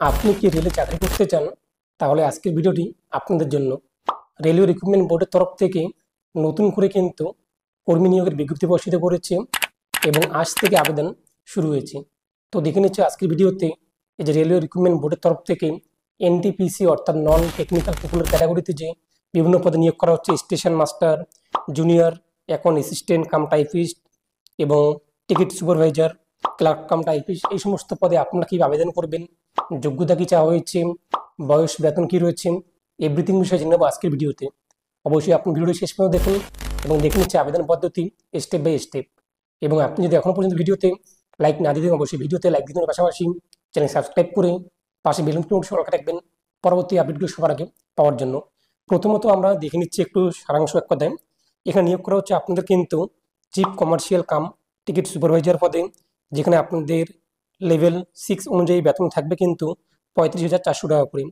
আপনি কি রেলে চাকরি করতে চান? তাহলে আজকের ভিডিওটি আপনাদের জন্য। রেলওয়ে রিক্রুটমেন্ট বোর্ডের তরফ থেকে নতুন করে কিন্তু কর্মী নিয়োগের বিজ্ঞপ্তি প্রকাশিত করেছে এবং আজ থেকে আবেদন শুরু হয়েছে। তো দেখে নিচ্ছে আজকের ভিডিওতে এই যে রেলওয়ে রিক্রুটমেন্ট বোর্ডের তরফ থেকে এনটিপিসি অর্থাৎ নন টেকনিক্যাল পিপুলের ক্যাটাগরিতে যে বিভিন্ন পদে নিয়োগ করা হচ্ছে, station master, junior account assistant cum typist এবং ticket supervisor, clerk cum typist, এই সমস্ত পদে আপনারা কীভাবে আবেদন করবেন, যোগ্যতা কী চাওয়া হয়েছে, বয়স, বেতন কী রয়েছে, এভরিথিং বিষয়ে জেনে নেব আজকের ভিডিওতে। অবশ্যই আপনি ভিডিওটি শেষ পর্যন্ত দেখুন এবং দেখে নিচ্ছে আবেদন পদ্ধতি স্টেপ বাই স্টেপ। এবং আপনি যদি এখনও পর্যন্ত ভিডিওতে লাইক না দিয়ে দেন, অবশ্যই ভিডিওতে লাইক দিতে পাশাপাশি চ্যানেল সাবস্ক্রাইব করে পাশে বেল নোটিফিকেশন সহ রাখবেন পরবর্তী আপডেটগুলো সবার আগে পাওয়ার জন্য। প্রথমত আমরা দেখে নিচ্ছি একটু সারাংশ এক কথায়। এখানে নিয়োগ করা হচ্ছে আপনাদের কিন্তু chief commercial cum ticket supervisor পদে, যেখানে আপনাদের লেভেল 6 অনুযায়ী বেতন থাকবে কিন্তু 35,400 টাকা করে।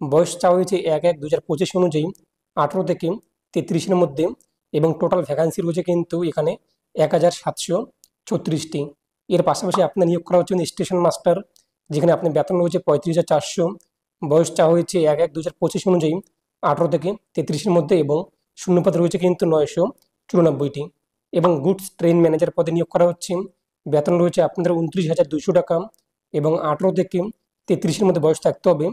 বয়স চাওয়া হয়েছে 1/1/2025 অনুযায়ী 18 থেকে 33-এর মধ্যে এবং টোটাল ভ্যাকান্সি রয়েছে কিন্তু এখানে 1736টি। এর পাশাপাশি আপনার নিয়োগ করা হচ্ছে স্টেশন মাস্টার, যেখানে আপনার বেতন রয়েছে 35,400। বয়স চাওয়া হয়েছে 1/1/2025 অনুযায়ী 18 থেকে 33-এর মধ্যে এবং শূন্যপদ রয়েছে কিন্তু 994টি। এবং গুডস ট্রেন ম্যানেজার পদে নিয়োগ করা হচ্ছে, বেতন রয়েছে আপনাদের 29,200 টাকা এবং 18 থেকে 33-এর মধ্যে বয়স থাকতে হবে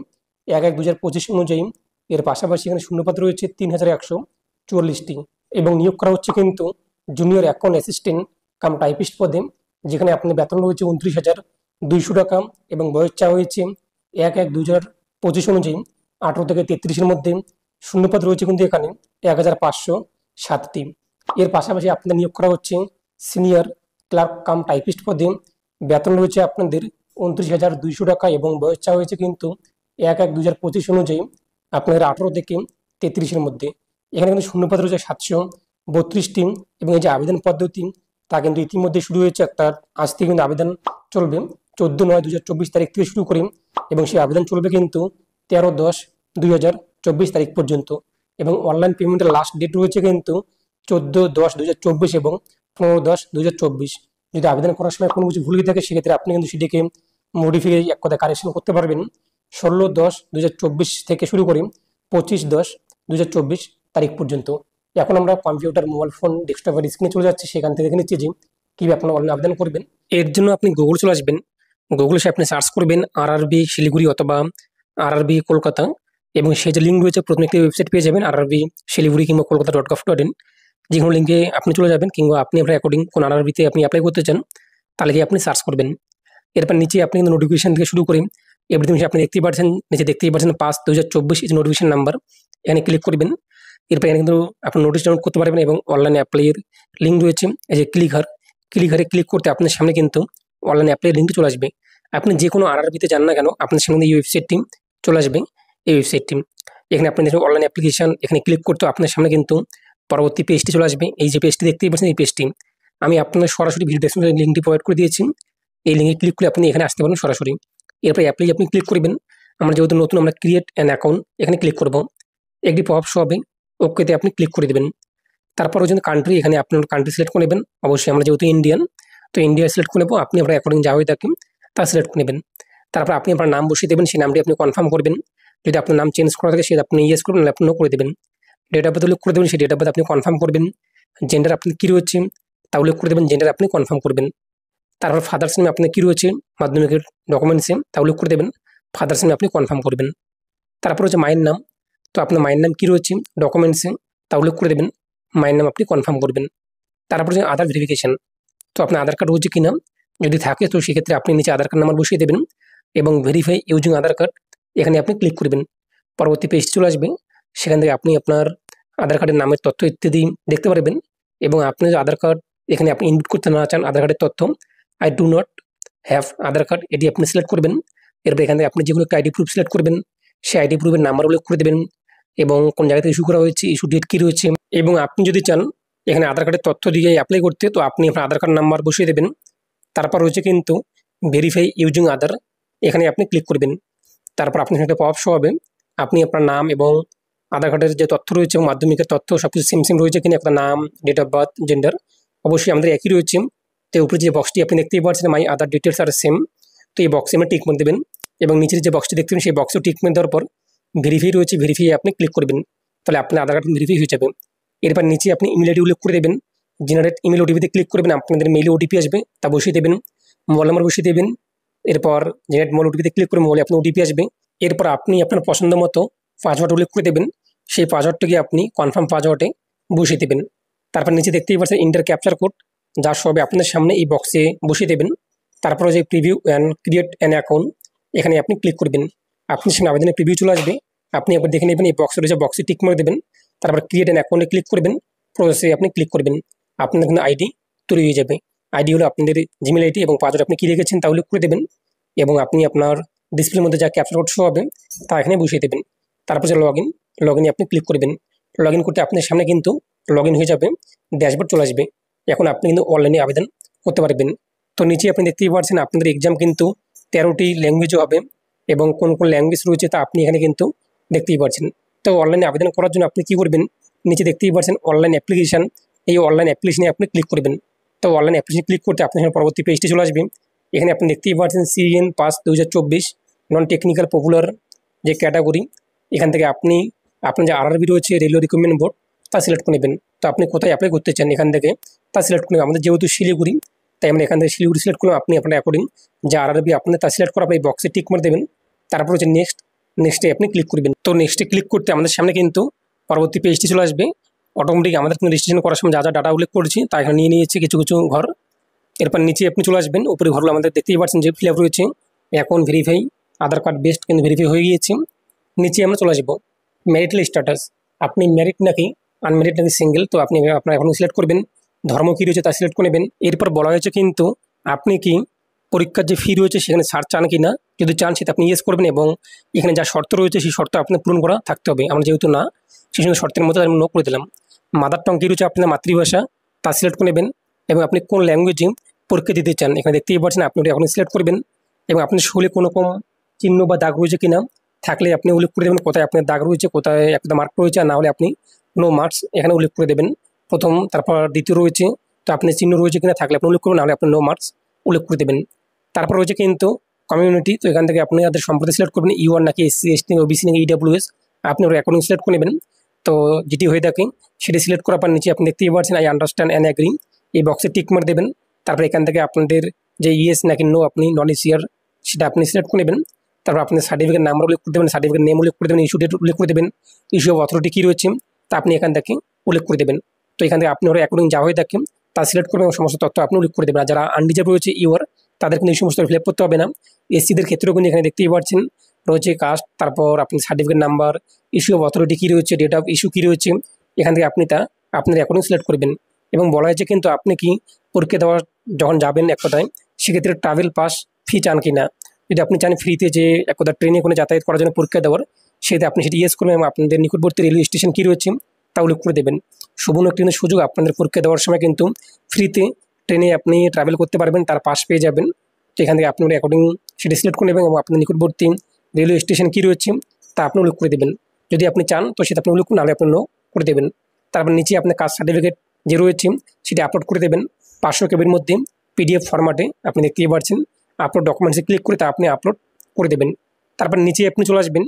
1/1/2025 অনুযায়ী। এর পাশাপাশি এখানে শূন্যপদ রয়েছে 3,144টি এবং নিয়োগ করা হচ্ছে কিন্তু junior account assistant cum typist পদে, যেখানে আপনার বেতন রয়েছে 29,200 টাকা এবং বয়স চাওয়া হয়েছে 1/1/2025 অনুযায়ী 18 থেকে 33-এর মধ্যে। শূন্যপদ রয়েছে কিন্তু এখানে 1,507টি। এর পাশাপাশি আপনাদের নিয়োগ করা হচ্ছে সিনিয়র ক্লার্ক কাম টাইপিস্ট পদে, বেতন রয়েছে আপনাদের 29,200 টাকা এবং বয়স চাওয়া হয়েছে কিন্তু 1/1/2025 অনুযায়ী আপনাদের 18 থেকে 33-এর মধ্যে। এখানে কিন্তু শূন্যপদ রয়েছে 732টি এবং এই যে আবেদন পদ্ধতি তা কিন্তু ইতিমধ্যে শুরু হয়েছে। অর্থাৎ আজ থেকে কিন্তু আবেদন চলবে 14/9/2024 তারিখ থেকে শুরু করি এবং সেই আবেদন চলবে কিন্তু 13/10/2024 তারিখ পর্যন্ত। এবং অনলাইন পেমেন্টের লাস্ট ডেট রয়েছে কিন্তু 14/10/2024 এবং 15/10/2024। যদি আবেদন করার সময় কোনো কিছু ভুল হয়ে থাকে সেক্ষেত্রে আপনি কিন্তু সেটিকে মডিফাই এক কথা কারেকশন করতে পারবেন 16/10/2024 থেকে শুরু করে 25/10/2024 তারিখ পর্যন্ত। এখন আমরা কম্পিউটার, মোবাইল ফোন, ডেস্কটপের স্ক্রিনে চলে যাচ্ছি, সেখান থেকে দেখে নিচ্ছি যে কীভাবে আপনারা অনলাইনে আবেদন করবেন। এর জন্য আপনি গুগল চলে আসবেন। গুগলে সে আপনি সার্চ করবেন আরআরবি শিলিগুড়ি অথবা আরআরবি কলকাতা এবং সেই যে লিঙ্ক রয়েছে প্রথমে একটি ওয়েবসাইট পেয়ে যাবেন, আরআরবি শিলিগুড়ি কিংবা কলকাতা.gov.in। যে কোনো লিঙ্কে আপনি চলে যাবেন কিংবা আপনি আপনার অ্যাকর্ডিং কোন আরআরবিতে আপনি অ্যাপ্লাই করতে চান তাহলে গিয়ে আপনি সার্চ করবেন। এরপর নিচে আপনি কিন্তু নোটিফিকেশন থেকে শুরু করে এভরিথিং আপনি দেখতেই পাচ্ছেন, নিচে দেখতেই পাচ্ছেন 5/2024 এই নোটিফিকেশন নাম্বার, এখানে ক্লিক করবেন। এরপর এখানে কিন্তু আপনি নোটিশ ডাউনলোড করতে পারবেন এবং অনলাইনে অ্যাপ্লাইয়ের লিঙ্ক রয়েছে, এই যে ক্লিকারে ক্লিক করতে আপনার সামনে কিন্তু অনলাইনে অ্যাপ্লাইয়ের লিঙ্কটি চলে আসবে। আপনি যে কোনো আরআরবিতে যান না কেন আপনার সামনে এই ওয়েবসাইটটি চলে আসবে। এই ওয়েবসাইটটি এখানে আপনি দেখুন অনলাইন অ্যাপ্লিকেশন, এখানে ক্লিক করতে আপনার সামনে কিন্তু পরবর্তী পেজটি চলে আসবে। এই যে পেজটি দেখতেই পাচ্ছেন, এই পেজটি আমি আপনার সরাসরি ভিডিও ডেসক্রিপশনে লিঙ্কটি প্রোভাইড করে দিয়েছি। এই লিঙ্কে ক্লিক করে আপনি এখানে আসতে পারেন সরাসরি। এরপর অ্যাপ্লাই আপনি ক্লিক করবেন। আমরা যেহেতু নতুন, আমরা ক্রিয়েট অ্যান অ্যাকাউন্ট এখানে ক্লিক করব। একটি পপআপ শো হবে, ওকেতে আপনি ক্লিক করে দেবেন। তারপর হচ্ছে কান্ট্রি, এখানে আপনার কান্ট্রি সিলেক্ট করে নেবেন। অবশ্যই আমরা যেহেতু ইন্ডিয়ান, তো ইন্ডিয়া সিলেক্ট করে নেব। আপনি আপনার অ্যাকর্ডিং যা হয়ে থাকে তা সিলেক্ট করে নেবেন। তারপর আপনি আপনার নাম বসিয়ে দেবেন, সেই নামটি আপনি কনফার্ম করবেন। যদি আপনার নাম চেঞ্জ করা থাকে সেটা আপনি ইয়েস করবেন, নাহলে আপনি নো করে দেবেন। ডেট অফ বার্থ উল্লেখ করে দেবেন, সেই ডেট অফ বার্থ আপনি কনফার্ম করবেন। জেন্ডার আপনি কী রয়েছে তা উল্লেখ করে দেবেন, জেন্ডার আপনি কনফার্ম করবেন। তারপর ফাদার্স নেম আপনার কী রয়েছে মাধ্যমিকের ডকুমেন্টসে তা উল্লেখ করে দেবেন, ফাদার্স নেম আপনি কনফার্ম করবেন। তারপর হচ্ছে মায়ের নাম, তো আপনার মায়ের নাম কী রয়েছে ডকুমেন্টসে তা উল্লেখ করে দেবেন, মায়ের নাম আপনি কনফার্ম করবেন। তারপর হচ্ছে আধার ভেরিফিকেশন, তো আপনার আধার কার্ড রয়েছে কিনা, যদি থাকে তো সেক্ষেত্রে আপনি নিচে আধার কার্ড নাম্বার বসিয়ে দেবেন এবং ভেরিফাই ইউজিং আধার কার্ড এখানে আপনি ক্লিক করবেন। পরবর্তী পেজটি চলে আসবে, সেখান থেকে আপনি আপনার আধার কার্ডের নামের তথ্য ইত্যাদি দেখতে পারবেন এবং আপনি যে আধার কার্ড এখানে আপনি ইনপুট করতে না চান আধার কার্ডের তথ্য, I do not have Aadhaar card, এটি আপনি সিলেক্ট করবেন। এরপর এখান থেকে আপনি যেগুলো একটা আইডি প্রুফ সিলেক্ট করবেন, সেই আইডি প্রুফের নাম্বার উল্লেখ করে দেবেন এবং কোন জায়গা থেকে ইস্যু করা হয়েছে, ইস্যু ডেট কী রয়েছে। এবং আপনি যদি চান এখানে আধার কার্ডের তথ্য দিয়ে অ্যাপ্লাই করতে, তো আপনি আপনার আধার কার্ড নাম্বার বসিয়ে দেবেন। তারপর রয়েছে কিন্তু ভেরিফাই ইউজিং আধার, এখানে আপনি ক্লিক করবেন। তারপর আপনার সাথে পপআপ শো হবে, আপনি আপনার নাম এবং আধার কার্ডের যে তথ্য রয়েছে এবং মাধ্যমিকের তথ্য সব কিছু সেম রয়েছে কিনা, আপনার নাম, ডেট অফ বার্থ, জেন্ডার অবশ্যই আমাদের একই রয়েছে। তো উপরে যে বক্সটি আপনি দেখতেই পাচ্ছেন মাই আধার ডিটেলস আর সেম, তো এই বক্সে আপনি টিক মার্ক দেবেন এবং নিচের যে বক্সটি দেখতে পাবেন সেই বক্সে টিক মার্ক দেওয়ার পর ভেরিফাই রয়েছে, ভেরিফাই আপনি ক্লিক করবেন, তাহলে আপনার আধার কার্ড ভেরিফাই হয়ে যাবে। এরপর নিচে আপনি ইমেল আইডি উল্লেখ করে দেবেন, জেনারেট ইমেল ওটিপিতে ক্লিক করবেন, আপনাদের মেইলে ওটিপি আসবে তা বসিয়ে দেবেন, মোবাইল নাম্বার বসিয়ে দেবেন। এরপর জেনারেট মোবাইল ওটিপিতে ক্লিক করে মোবাইলে আপনার ওটিপি আসবে। এরপর আপনি আপনার পছন্দ মতো পাসওয়ার্ড উল্লেখ করে দেবেন, সেই পাসওয়ার্ডটিকে আপনি কনফার্ম পাসওয়ার্ডে বসিয়ে দেবেন। তারপর নিচে দেখতেই পাচ্ছেন ইন্টার ক্যাপচার কোড, যার সবে আপনাদের সামনে এই বক্সে বসিয়ে দেবেন। তারপরে যে preview and create an account, এখানে আপনি ক্লিক করবেন, আপনার সামনে আবেদনের প্রিভিউ চলে আসবে, আপনি একবার দেখে নেবেন। এই বক্সে রয়েছে, বক্সে টিক মার্ক দেবেন, তারপর ক্রিয়েট অ্যান অ্যাকাউন্টে ক্লিক করবেন, প্রসেসে আপনি ক্লিক করবেন, আপনার কিন্তু আইডি তৈরি হয়ে যাবে। আইডি হলো আপনাদের জিমেল আইডি এবং পাসওয়ার্ড আপনি কী রেখেছেন তা উল্লেখ করে দেবেন এবং আপনি আপনার ডিসপ্লের মধ্যে যা ক্যাপচার কোড শো হবে তা এখানে বসিয়ে দেবেন। তারপর যে লগ ইনে আপনি ক্লিক করবেন। লগ ইন করতে আপনার সামনে কিন্তু লগ ইন হয়ে যাবে, ড্যাশবোর্ড চলে আসবে। এখন আপনি কিন্তু অনলাইনে আবেদন করতে পারবেন। তো নিচে আপনি দেখতেই পাচ্ছেন আপনাদের এক্সাম কিন্তু 13টি ল্যাঙ্গুয়েজও হবে এবং কোন কোন ল্যাঙ্গুয়েজ রয়েছে তা আপনি এখানে কিন্তু দেখতেই পাচ্ছেন। তো অনলাইনে আবেদন করার জন্য আপনি কী করবেন, নিচে দেখতেই পাচ্ছেন অনলাইন অ্যাপ্লিকেশান, এই অনলাইন অ্যাপ্লিকেশনে আপনি ক্লিক করবেন। তো অনলাইন অ্যাপ্লিকেশন ক্লিক করতে আপনার এখানে পরবর্তী পেজটি চলে আসবে। এখানে আপনি দেখতেই পাচ্ছেন CN pass 2024 non technical popular যে ক্যাটাগরি, এখান থেকে আপনি আপনার যে RRB রয়েছে রেলওয়ে রিক্রুটমেন্ট বোর্ড তা সিলেক্ট করে নেবেন। তো আপনি কোথায় অ্যাপ্লাই করতে চান এখান থেকে তা সিলেক্ট করে নেবেন। আমাদের যেহেতু শিলিগুড়ি, তাই আমরা এখান থেকে শিলিগুড়ি সিলেক্ট করলাম। আপনি আপনার অ্যাকর্ডিং যে RRB আপনার তা সিলেক্ট করে আপনি এই বক্সে টিক মার দেবেন। তারপর হচ্ছে নেক্সটে আপনি ক্লিক করবেন। তো নেক্সটে ক্লিক করতে আমাদের সামনে কিন্তু পরবর্তী পেজটি চলে আসবে। অটোমেটিক আমাদের কিন্তু রেজিস্ট্রেশন করার সময় যা যা ডাটা উল্লেখ করেছি তা এখানে নিয়ে নিয়েছে কিছু কিছু ঘর। এরপর নিচে আপনি চলে আসবেন, উপরে ঘরগুলো আমাদের দেখতেই পাচ্ছেন যে ফিল আপ রয়েছে, অ্যাকাউন্ট ভেরিফাই, আধার কার্ড বেস্ট কিন্তু ভেরিফাই হয়ে গিয়েছে। নিচে আমরা চলে আসবো ম্যারিটাল স্ট্যাটাস, আপনি ম্যারিড নাকি আনম্যারিড নাকি সিঙ্গেল, তো আপনি আপনার এখন সিলেক্ট করবেন। ধর্ম কী রয়েছে তা সিলেক্ট করে নেবেন। এরপর বলা হয়েছে কিন্তু আপনি কি পরীক্ষার যে ফি রয়েছে সেখানে ছাড় চান কি না, যদি চান সেটা আপনি ইয়েস করবেন এবং এখানে যা শর্ত রয়েছে সেই শর্ত আপনার পূরণ করা থাকতে হবে। আমরা যেহেতু না, সেই জন্য শর্তের মধ্যে আমি নো করে দিলাম। মাদার টং কী রয়েছে আপনার মাতৃভাষা তা সিলেক্ট করে নেবেন এবং আপনি কোন ল্যাঙ্গুয়েজে পরীক্ষা দিতে চান এখানে দেখতেই পাচ্ছেন, আপনি ওটা এখন সিলেক্ট করবেন এবং আপনার শরীরে কোনো রকম চিহ্ন বা দাগ রয়েছে কিনা, থাকলে আপনি উল্লেখ করে দেবেন কোথায় আপনার দাগ রয়েছে, কোথায় একটা মার্ক রয়েছে, আর না হলে আপনি নো মার্কস এখানে উল্লেখ করে দেবেন প্রথম। তারপর দ্বিতীয় রয়েছে, তো আপনি চিহ্ন রয়েছে কিনা, থাকলে আপনি উল্লেখ করবেন, নাহলে আপনি নো মার্কস উল্লেখ করে দেবেন। তারপর রয়েছে কিন্তু কমিউনিটি, তো এখান থেকে আপনি আপনাদের সম্প্রদায় সিলেক্ট করবেন, ইউআর নাকি SC ST OBC নাকি EWS, আপনি ওর অ্যাকাউন্ট সিলেক্ট করে নেবেন। তো যেটি হয়ে থাকে সেটি সিলেক্ট করার পর নিচে আপনি দেখতেই পাচ্ছেন আই আন্ডারস্ট্যান্ড অ্যান্ড অ্যাগ্রি, এই বক্সে টিক মার দেবেন। তারপর এখান থেকে আপনাদের যে ইয়েস নাকি নো, আপনি নন ইসিয়ার সেটা আপনি সিলেক্ট করে নেবেন। তারপর আপনি সার্টিফিকেট নাম্বার উল্লেখ করে দেবেন, সার্টিফিকেট নেম উল্লেখ করে দেবেন, ইস্যু ডেট উল্লেখ করে দেবেন, ইস্যু অফ অথরিটি কী রয়েছে তা আপনি এখান থেকে উল্লেখ করে দেবেন। তো এখান থেকে আপনি ওরা অ্যাকর্ডিং যা হয়ে থাকে তা সিলেক্ট করবেন এবং সমস্ত তথ্য আপনি উল্লেখ করে দেবেন। আর যারা আনরিজার্ভ রয়েছে ইউআর, তাদের কিন্তু এই সমস্ত ফিল আপ করতে হবে না। SCদের ক্ষেত্রেও কিন্তু এখানে দেখতেই পাচ্ছেন রয়েছে কাস্ট, তারপর আপনি certificate number, issue of authority কী রয়েছে, ডেট অফ ইস্যু কী রয়েছে, এখান থেকে আপনি তা আপনার অ্যাকর্ডিং সিলেক্ট করবেন। এবং বলা হয়েছে কিন্তু আপনি কি পরীক্ষা দেওয়ার যখন যাবেন এক কথায়, সেক্ষেত্রে ট্রাভেল পাস ফি চান কি না, যদি আপনি চান ফ্রিতে যে এক কথা ট্রেনে কোনো যাতায়াত করার জন্য পরীক্ষা দেওয়ার, সেটা আপনি সেটি ইয়েস করবেন এবং আপনাদের নিকটবর্তী রেলওয়ে স্টেশন কী রয়েছে তা উল্লেখ করে দেবেন। সুবর্ণ একটি সুযোগ, আপনাদের পরীক্ষা দেওয়ার সময় কিন্তু ফ্রিতে ট্রেনে আপনি ট্রাভেল করতে পারবেন, তার পাস পেয়ে যাবেন। তো এখান থেকে আপনার অ্যাকর্ডিং সেটি সিলেক্ট করে নেবেন এবং আপনার নিকটবর্তী রেলওয়ে স্টেশন কী রয়েছে তা আপনি উল্লেখ করে দেবেন। যদি আপনি চান তো সেটা আপনি উল্লেখ করুন, নাহলে আপনি নো করে দেবেন। তারপর নিচে আপনার কাস্ট সার্টিফিকেট যে রয়েছে সেটি আপলোড করে দেবেন 500 KB মধ্যে PDF ফরম্যাটে, আপনি দেখতেই পাচ্ছেন। আপলোড ডকুমেন্টসে ক্লিক করে তা আপনি আপলোড করে দেবেন। তারপর নিচে আপনি চলে আসবেন,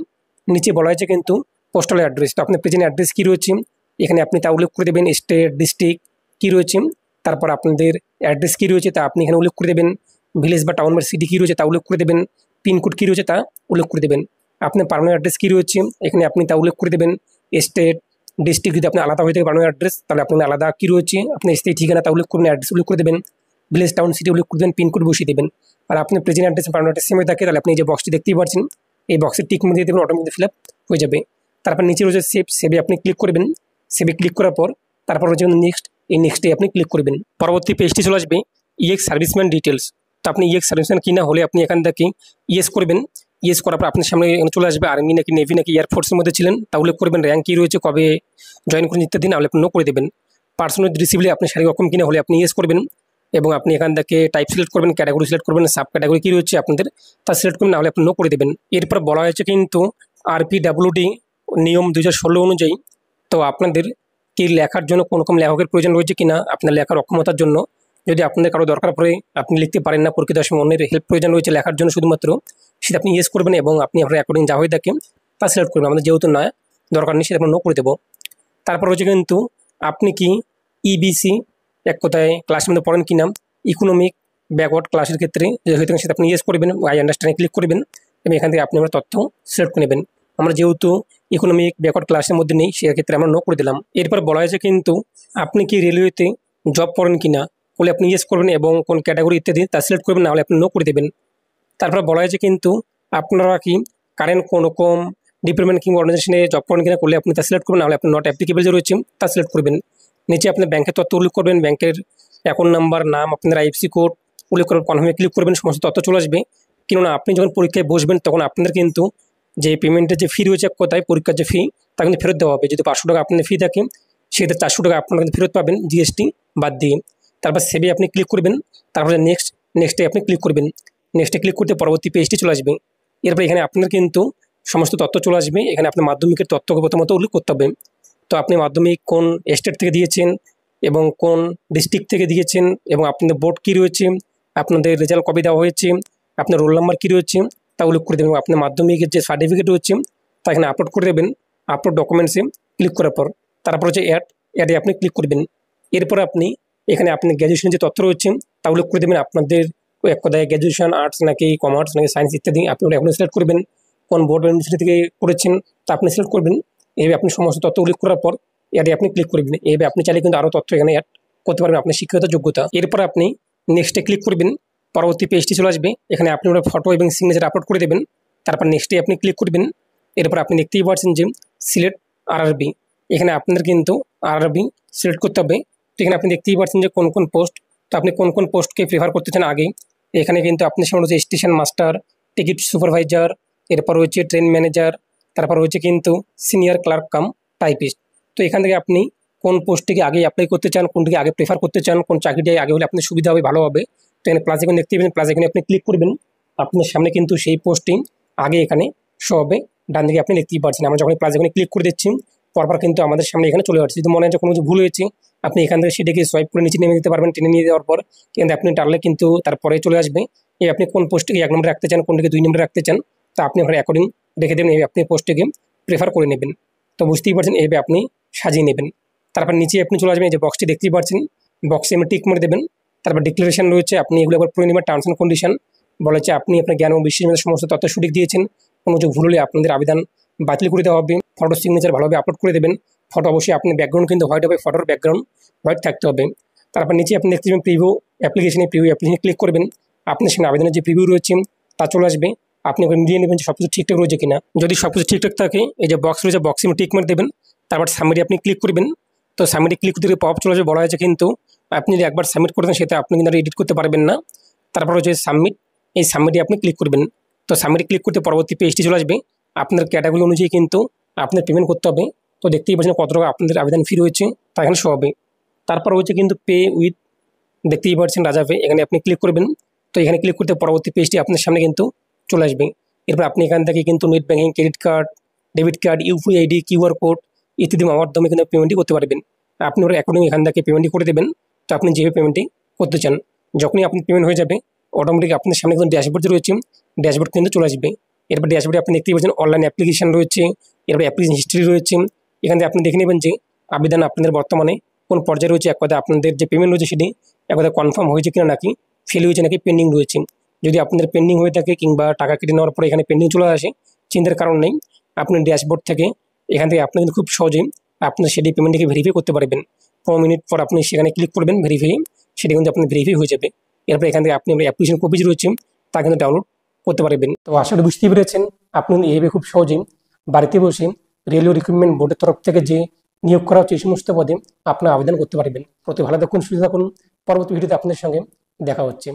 নিচে বলা হয়েছে কিন্তু পোস্টাল অ্যাড্রেস, তো আপনার প্রেজেন্ট অ্যাড্রেস কী রয়েছে এখানে আপনি তা উল্লেখ করে দেবেন, স্টেট ডিস্ট্রিক্ট কী রয়েছে, তারপর আপনাদের অ্যাড্রেস কী রয়েছে তা আপনি এখানে উল্লেখ করে দেবেন, ভিলেজ বা টাউন বা সিটি কী রয়েছে তা উল্লেখ করে দেবেন, পিনকোড কী রয়েছে তা উল্লেখ করে দেবেন। আপনার পার্মানেন্ট অ্যাড্রেস কী রয়েছে এখানে আপনি তা উল্লেখ করে দেবেন, স্টেট ডিস্ট্রিক্ট যদি আপনি আলাদা হয়ে থাকে পার্মানেন্ট অ্যাড্রেস, তাহলে আপনার আলাদা কী রয়েছে আপনার স্থায়ী ঠিকানা তা উল্লেখ করবেন, অ্যাড্রেস উল্লেখ করে দেবেন, ভিলেজ টাউন সিটি উল্লেখ করে দেবেন, পিনকোড বসিয়ে দেবেন। আর আপনি present address permanent address same হয়ে থাকে, তাহলে আপনি এই যে বক্সটি দেখতেই পাচ্ছেন এই বক্সে টিক মার দিয়ে দেবেন, অটোমেটিক ফিল আপ হয়ে যাবে। তারপর নিচে রয়েছে সেভে আপনি ক্লিক করবেন, সেভে ক্লিক করার পর তারপর রয়েছে এই নেক্সটে আপনি ক্লিক করবেন। পরবর্তী পেজটি চলে আসবে EX সার্ভিসম্যান ডিটেলস, তো আপনি EX সার্ভিসম্যান কিনা হলে আপনি এখান থেকে ইয়েস করবেন। ইয়েস করার পর আপনার সামনে চলে আসবে আর্মি নাকি নেভি নাকি এয়ারফোর্সের মধ্যে ছিলেন তা উল্লেখ করবেন, র্যাঙ্ক কী রয়েছে, কবে জয়েন করেন ইত্যাদি, নাহলে আপনি নো করে দেবেন। পার্সোনাল রিসিভলি আপনি শারীরিক অক্ষম কিনা হলে আপনি ইয়েস করবেন এবং আপনি এখান থেকে টাইপ সিলেক্ট করবেন, ক্যাটাগরি সিলেক্ট করবেন, সাব ক্যাটাগরি কী রয়েছে আপনাদের তা সিলেক্ট করবেন, নাহলে আপনি নো করে দেবেন। এরপর বলা হয়েছে কিন্তু RPWD নিয়ম 2016 অনুযায়ী, তো আপনাদের কি লেখার জন্য কোনো রকম লেখকের প্রয়োজন রয়েছে কিনা আপনার লেখার অক্ষমতার জন্য, যদি আপনাদের কারো দরকার পড়ে, আপনি লিখতে পারেন না, পরীক্ষা দেওয়ার সময় অন্যের হেল্প প্রয়োজন রয়েছে লেখার জন্য শুধুমাত্র, সেটা আপনি ইয়েস করবেন এবং আপনি আপনার অ্যাকর্ডিং যা হয়ে থাকে তা সিলেক্ট করবেন। আমাদের যেহেতু না দরকার নেই, সেটা আমরা নো করে দেবো। তারপর হচ্ছে কিন্তু আপনি কি ইবিসি এক কথায় ক্লাসের মধ্যে পড়েন কিনা, ইকোনমিক ব্যাকওয়ার্ড ক্লাসের ক্ষেত্রে যদি হয়ে থাকে সেটা আপনি ইয়েস করবেন, আই আন্ডারস্ট্যান্ডে ক্লিক করবেন এবং এখান থেকে আপনি আমার তথ্য সিলেক্ট করে নেবেন। আমরা যেহেতু ইকোনমিক ব্যাকওয়ার্ড ক্লাসের মধ্যে নেই, সেক্ষেত্রে আমরা নো করে দিলাম। এরপর বলা হয়েছে কিন্তু আপনি কি রেলওয়েতে জব করেন কিনা, বলে আপনি ইয়েস করবেন এবং কোন ক্যাটাগরি ইত্যাদি তা সিলেক্ট করবেন, না হলে আপনি নো করে দেবেন। তারপর বলা হয়েছে কিন্তু আপনারা কি কারেন্ট কোন রকম ডিপার্টমেন্ট কিংবা অর্গানাইজেশনে জব করেন কিনা, করলে আপনি তা সিলেক্ট করবেন, নাহলে আপনি নট অ্যাপ্লিকেবল যে রয়েছে তা সিলেক্ট করবেন। নিচে আপনি ব্যাংকের তথ্য উল্লেখ করবেন, ব্যাংকের অ্যাকাউন্ট নাম্বার, নাম, আপনার আইএফসি কোড উল্লেখ করবেন, কনফার্মে ক্লিক করবেন, সমস্ত তথ্য চলে আসবে। কেননা আপনি যখন পরীক্ষায় বসবেন তখন আপনাদের কিন্তু যে পেমেন্টের যে ফি রয়েছে কোথায় পরীক্ষার যে ফি তা কিন্তু ফেরত দেওয়া হবে। যদি 500 টাকা আপনাদের ফি থাকে, সেক্ষেত্রে 400 টাকা আপনারা কিন্তু ফেরত পাবেন জিএসটি বাদ দিয়ে। তারপর সেভে আপনি ক্লিক করবেন, তারপরে নেক্সটে আপনি ক্লিক করবেন। নেক্সটে ক্লিক করতে পরবর্তী পেজটি চলে আসবে। এরপর এখানে আপনার কিন্তু সমস্ত তথ্য চলে আসবে। এখানে আপনার মাধ্যমিকের তথ্যকে প্রথমত উল্লেখ করতে হবে। তো আপনি মাধ্যমিক কোন স্টেট থেকে দিয়েছেন এবং কোন ডিস্ট্রিক্ট থেকে দিয়েছেন এবং আপনাদের বোর্ড কী রয়েছে, আপনাদের রেজাল্ট কবে দেওয়া হয়েছে, আপনার রোল নাম্বার কী রয়েছে তা উল্লেখ করে দেবেন। আপনার মাধ্যমিকের যে সার্টিফিকেট রয়েছে তা এখানে আপলোড করে দেবেন। আপলোড ডকুমেন্টসে ক্লিক করার পর তারপর হচ্ছে অ্যাডে আপনি ক্লিক করবেন। এরপর আপনি এখানে আপনি গ্র্যাজুয়েশনের যে তথ্য রয়েছে তা উল্লেখ করে দেবেন। আপনাদের এক কথায় গ্র্যাজুয়েশন আর্টস নাকি কমার্স নাকি সায়েন্স ইত্যাদি আপনি ওটা এখন সিলেক্ট করবেন। কোন বোর্ড বা ইউনিভার্সিটি থেকে করেছেন তা আপনি সিলেক্ট করবেন। এইভাবে আপনি সমস্ত তথ্য উল্লেখ করার পর অ্যাডে আপনি ক্লিক করবেন। এইভাবে আপনি চাইলে কিন্তু আরও তথ্য এখানে অ্যাড করতে পারবেন, আপনার শিক্ষাগত যোগ্যতা। এরপর আপনি নেক্সটে ক্লিক করবেন, পরবর্তী পেজটি চলে আসবে। এখানে আপনি ওটা ফটো এবং সিগনেচার আপলোড করে দেবেন। তারপর নেক্সটে আপনি ক্লিক করবেন। এরপর আপনি দেখতেই পাচ্ছেন যে সিলেক্ট আরআরবি, এখানে আপনাদের কিন্তু আরআরবি সিলেক্ট করতে হবে। তো এখানে আপনি দেখতেই পাচ্ছেন যে কোন কোন পোস্ট, তো আপনি কোন কোন পোস্টকে প্রেফার করতে চান আগে। এখানে কিন্তু আপনি সামনে হচ্ছে স্টেশন মাস্টার, টিকিট সুপারভাইজার, এরপর হচ্ছে ট্রেন ম্যানেজার, তারপর হচ্ছে কিন্তু সিনিয়র ক্লার্ক কাম টাইপিস্ট। তো এখান থেকে আপনি কোন পোস্টটিকে আগে অ্যাপ্লাই করতে চান, কোনটিকে আগে প্রেফার করতে চান, কোন চাকরিটি আগে হলে আপনার সুবিধা হবে, ভালো হবে। তো এখানে প্লাস এখানে দেখতে পাবেন, প্লাস এখানে আপনি ক্লিক করবেন। আপনার সামনে কিন্তু সেই পোস্টটি আগে এখানে শো হবে, ডান দিকে আপনি দেখতেই পাচ্ছেন। আমরা যখন প্লাস এখানে ক্লিক করে দিচ্ছি পরপর কিন্তু আমাদের সামনে এখানে চলে আসছে। যদি মনে হয় যে কোনো কিছু ভুল হয়েছে, আপনি এখান থেকে সেটাকে সোয়াইপ করে নিচে নেমে দিতে পারবেন। টেনে নিয়ে যাওয়ার পর কিন্তু আপনি টানলে কিন্তু তারপরে চলে আসবে। এই আপনি কোন পোস্টটিকে 1 নম্বরে রাখতে চান, কোনটিকে 2 নম্বরে রাখতে চান, তা আপনি ওখানে অ্যাকর্ডিং রেখে দেবেন। এই আপনি পোস্টটিকে প্রেফার করে নেবেন। তো বুঝতেই পারছেন, এইভাবে আপনি সাজিয়ে নেবেন। তারপর নিচে আপনি চলে আসবেন, এই যে বক্সটি দেখতেই পাচ্ছেন, বক্সে আপনি টিক মেরে দেবেন। তারপর ডিক্লারেশন রয়েছে, আপনি এগুলো একবার পড়ে নেবেন। টার্মস অ্যান্ড কন্ডিশন বলা হচ্ছে আপনি আপনার জ্ঞান ও বিশ্বাসের মধ্যে সমস্ত তথ্য সঠিক দিয়েছেন, কোনো কিছু ভুল হলে আপনাদের আবেদন বাতিল করে দেওয়া হবে। ফটো সিগনেচার ভালোভাবে আপলোড করে দেবেন। ফটো অবশ্যই আপনি ব্যাকগ্রাউন্ড কিন্তু হোয়াইট হবে, ফটোর ব্যাকগ্রাউন্ড হোয়াইট থাকতে হবে। তারপর নিচে আপনি দেখতে পাবেন প্রিভিউ অ্যাপ্লিকেশনে, প্রিভিউ অ্যাপ্লিকেশনে ক্লিক করবেন। আপনার সেখানে আবেদনের যে প্রিভিউ রয়েছে তা চলে আসবে। আপনি ওখানে মিলিয়ে নেবেন যে সব কিছু ঠিকঠাক রয়েছে কিনা। যদি সব কিছু ঠিকঠাক থাকে, এই যে বক্স রয়েছে বক্সে টিক মেরে দেবেন। তারপর সাবমিটে আপনি ক্লিক করবেন। তো সাবমিটে ক্লিক করতে পপ চলে আসবে, বলা হয়েছে কিন্তু আপনি যদি একবার সাবমিট করে দেন সেটা আপনি কিন্তু এডিট করতে পারবেন না। তারপর হচ্ছে সাবমিট, এই সাবমিটে আপনি ক্লিক করবেন। তো সাবমিটে ক্লিক করতে পরবর্তী পেজটি চলে আসবে। আপনার ক্যাটাগরি অনুযায়ী কিন্তু আপনার পেমেন্ট করতে হবে। তো দেখতেই পাচ্ছেন কত টাকা আপনাদের আবেদন ফি রয়েছে তা এখানে শো হবে। তারপর হচ্ছে কিন্তু পে উইথ, দেখতেই পাচ্ছেন রাজা পে, এখানে আপনি ক্লিক করবেন। তো এখানে ক্লিক করতে পরবর্তী পেজটি আপনার সামনে কিন্তু চলে আসবে। এরপর আপনি এখান থেকে কিন্তু net banking, credit card, debit card, UPI ID, QR code ইত্যাদি মাধ্যমে কিন্তু পেমেন্টই করতে পারবেন। আপনি ওর অ্যাকাউন্টে এখান থেকে পেমেন্টই করে দেবেন। তো আপনি যেভাবে পেমেন্টই করতে চান, যখনই আপনি পেমেন্ট হয়ে যাবে অটোমেটিক আপনার সামনে কিন্তু ড্যাশবোর্ড যে রয়েছে ড্যাশবোর্ড কিন্তু চলে আসবে। এরপর ড্যাশবোর্ডে আপনি দেখতেই পাচ্ছেন অনলাইন অ্যাপ্লিকেশন রয়েছে, এরপর অ্যাপ্লিকেশন হিস্ট্রি রয়েছে। এখান থেকে আপনি দেখে নেবেন যে আবেদন আপনাদের বর্তমানে কোন পর্যায়ে রয়েছে, এক কথায় আপনাদের যে পেমেন্ট রয়েছে সেটি এক কথায় কনফার্ম হয়েছে কিনা, নাকি ফেল হয়েছে, নাকি পেন্ডিং রয়েছে। যদি আপনাদের পেন্ডিং হয়ে থাকে কিংবা টাকা কেটে নেওয়ার পরে এখানে পেন্ডিং চলে আসে, চিন্তার কারণ নেই। আপনি ড্যাশবোর্ড থেকে এখান থেকে আপনি কিন্তু খুব সহজেই আপনার সেটি পেমেন্টটিকে ভেরিফাই করতে পারবেন। 15 মিনিট পর আপনি সেখানে ক্লিক করবেন ভেরিফাই, সেটি কিন্তু আপনার ভেরিফাই হয়ে যাবে। এরপর এখান থেকে আপনি অ্যাপ্লিকেশন কপি রয়েছে তা কিন্তু ডাউনলোড করতে পারবেন। তো আশা করি বুঝতেই পেরেছেন, আপনি এইভাবে খুব সহজেই বাড়িতে বসে রেলওয়ে রিক্রুটমেন্ট বোর্ডের তরফ থেকে যে নিয়োগ করা হচ্ছে এই সমস্ত পদে আপনার আবেদন করতে পারবেন। প্রতি ভালো থাকুন, সুস্থ থাকুন। পরবর্তী ভিডিওতে আপনাদের সঙ্গে দেখা হচ্ছে।